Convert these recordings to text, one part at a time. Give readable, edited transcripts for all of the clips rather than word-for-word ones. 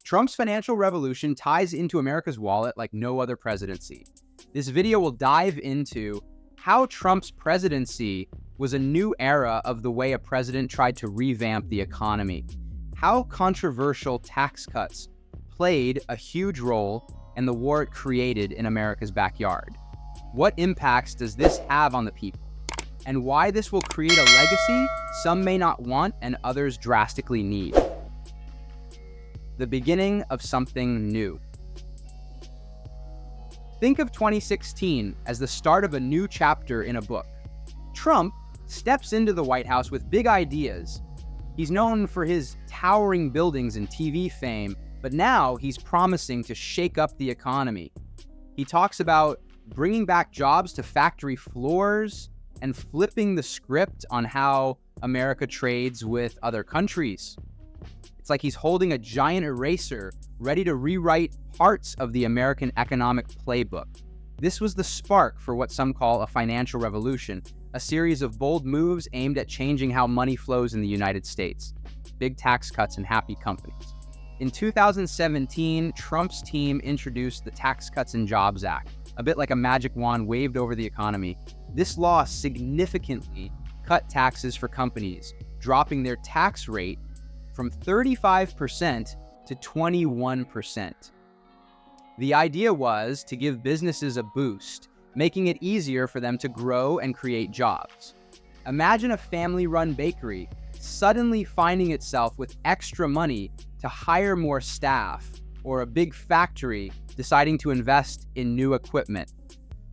Trump's financial revolution ties into America's wallet like no other presidency. This video will dive into how Trump's presidency was a new era of the way a president tried to revamp the economy, how controversial tax cuts played a huge role in the war it created in America's backyard. What impacts does this have on the people? And why this will create a legacy some may not want and others drastically need. The beginning of something new. Think of 2016 as the start of a new chapter in a book. Trump steps into the White House with big ideas. He's known for his towering buildings and TV fame, but now he's promising to shake up the economy. He talks about bringing back jobs to factory floors and flipping the script on how America trades with other countries. It's like he's holding a giant eraser, ready to rewrite parts of the American economic playbook. This was the spark for what some call a financial revolution, a series of bold moves aimed at changing how money flows in the United States. Big tax cuts and happy companies. In 2017, Trump's team introduced the Tax Cuts and Jobs Act, a bit like a magic wand waved over the economy. This law significantly cut taxes for companies, dropping their tax rate from 35% to 21%. The idea was to give businesses a boost, making it easier for them to grow and create jobs. Imagine a family-run bakery suddenly finding itself with extra money to hire more staff, or a big factory deciding to invest in new equipment.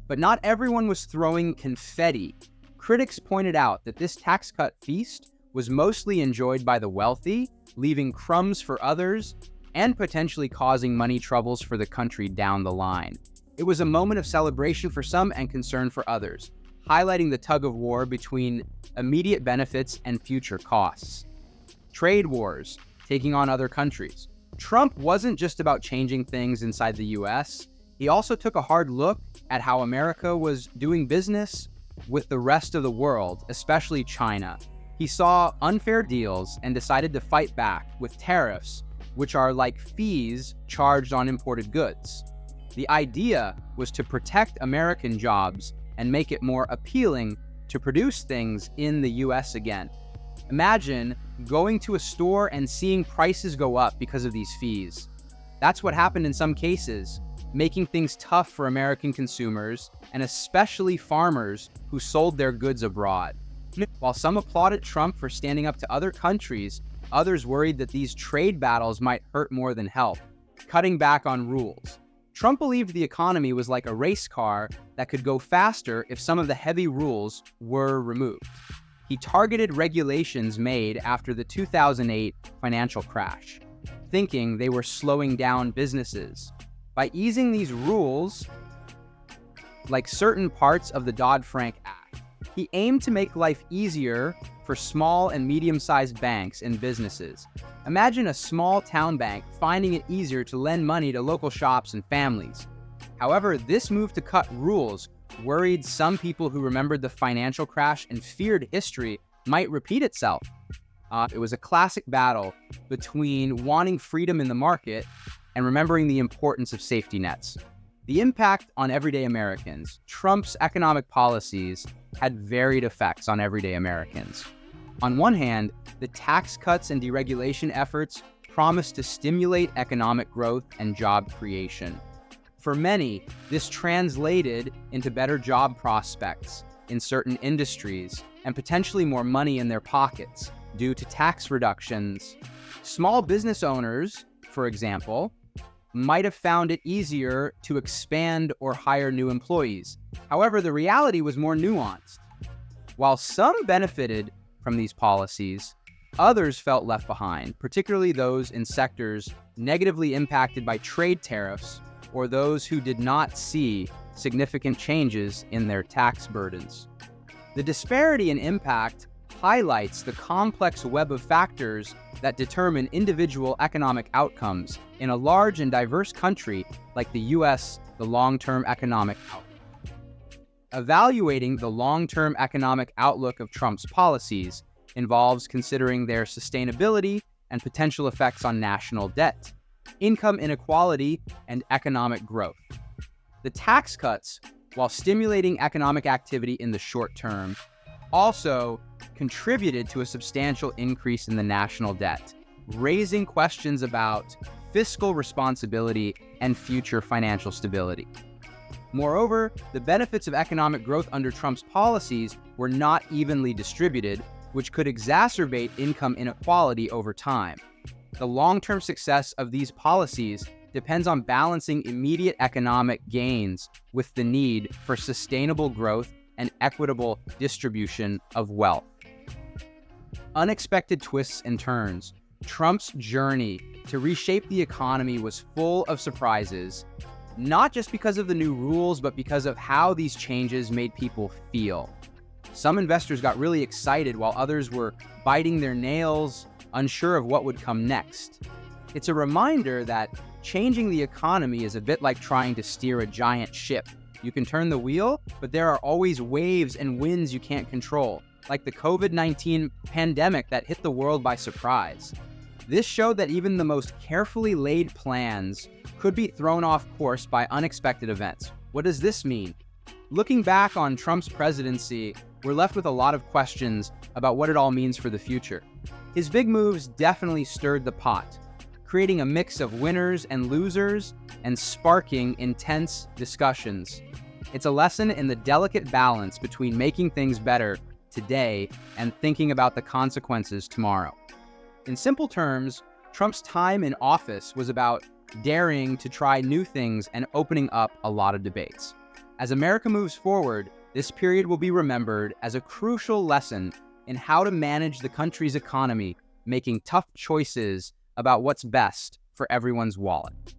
But not everyone was throwing confetti. Critics pointed out that this tax cut feast was mostly enjoyed by the wealthy, leaving crumbs for others, and potentially causing money troubles for the country down the line. It was a moment of celebration for some and concern for others, highlighting the tug-of-war between immediate benefits and future costs. Trade wars, taking on other countries. Trump wasn't just about changing things inside the US, he also took a hard look at how America was doing business with the rest of the world, especially China. He saw unfair deals and decided to fight back with tariffs, which are like fees charged on imported goods. The idea was to protect American jobs and make it more appealing to produce things in the US again. Imagine going to a store and seeing prices go up because of these fees. That's what happened in some cases, making things tough for American consumers and especially farmers who sold their goods abroad. While some applauded Trump for standing up to other countries, others worried that these trade battles might hurt more than help, cutting back on rules. Trump believed the economy was like a race car that could go faster if some of the heavy rules were removed. He targeted regulations made after the 2008 financial crash, thinking they were slowing down businesses. By easing these rules, like certain parts of the Dodd-Frank Act, he aimed to make life easier for small and medium-sized banks and businesses. Imagine a small town bank finding it easier to lend money to local shops and families. However, this move to cut rules worried some people who remembered the financial crash and feared history might repeat itself. It was a classic battle between wanting freedom in the market and remembering the importance of safety nets. The impact on everyday Americans. Trump's economic policies had varied effects on everyday Americans. On one hand, the tax cuts and deregulation efforts promised to stimulate economic growth and job creation. For many, this translated into better job prospects in certain industries and potentially more money in their pockets due to tax reductions. Small business owners, for example, might have found it easier to expand or hire new employees. However, the reality was more nuanced. While some benefited from these policies, others felt left behind, particularly those in sectors negatively impacted by trade tariffs or those who did not see significant changes in their tax burdens. The disparity in impact highlights the complex web of factors that determine individual economic outcomes in a large and diverse country like the US, the long-term economic outlook. Evaluating the long-term economic outlook of Trump's policies involves considering their sustainability and potential effects on national debt. income inequality, and economic growth. The tax cuts, while stimulating economic activity in the short term, also contributed to a substantial increase in the national debt, raising questions about fiscal responsibility and future financial stability. Moreover, the benefits of economic growth under Trump's policies were not evenly distributed, which could exacerbate income inequality over time. The long-term success of these policies depends on balancing immediate economic gains with the need for sustainable growth and equitable distribution of wealth. Unexpected twists and turns. Trump's journey to reshape the economy was full of surprises, not just because of the new rules, but because of how these changes made people feel. Some investors got really excited while others were biting their nails, unsure of what would come next. It's a reminder that changing the economy is a bit like trying to steer a giant ship. You can turn the wheel, but there are always waves and winds you can't control, like the COVID-19 pandemic that hit the world by surprise. This showed that even the most carefully laid plans could be thrown off course by unexpected events. What does this mean? Looking back on Trump's presidency, we're left with a lot of questions about what it all means for the future. His big moves definitely stirred the pot, creating a mix of winners and losers and sparking intense discussions. It's a lesson in the delicate balance between making things better today and thinking about the consequences tomorrow. In simple terms, Trump's time in office was about daring to try new things and opening up a lot of debates. As America moves forward, this period will be remembered as a crucial lesson in how to manage the country's economy, making tough choices about what's best for everyone's wallet.